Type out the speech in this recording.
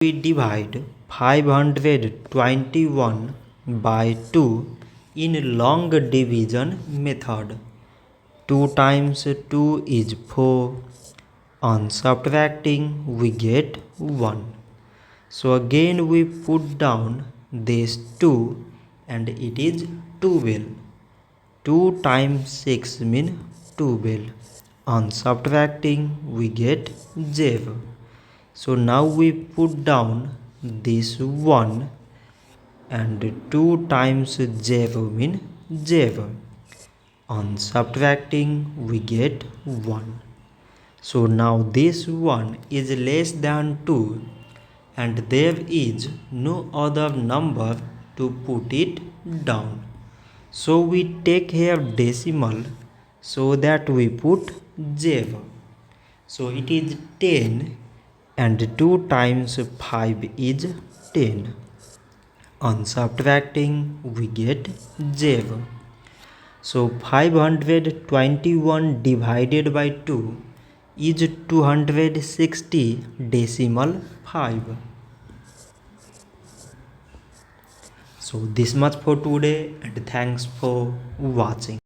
We divide 521 by 2 in long division method. 2 times 2 is 4. On subtracting we get 1. So again we put down this 2 and it is 12. 2 times 6 means 12. On subtracting we get 0. So now we put down this 1 and 2 times 0 means 0. On subtracting we get 1. So now this 1 is less than 2 and there is no other number to put it down. So we take here decimal so that we put 0. So it is 10 and 2 times 5 is 10. On subtracting we get 0. So 521 divided by 2 is 260 decimal 5. So this much for today and thanks for watching.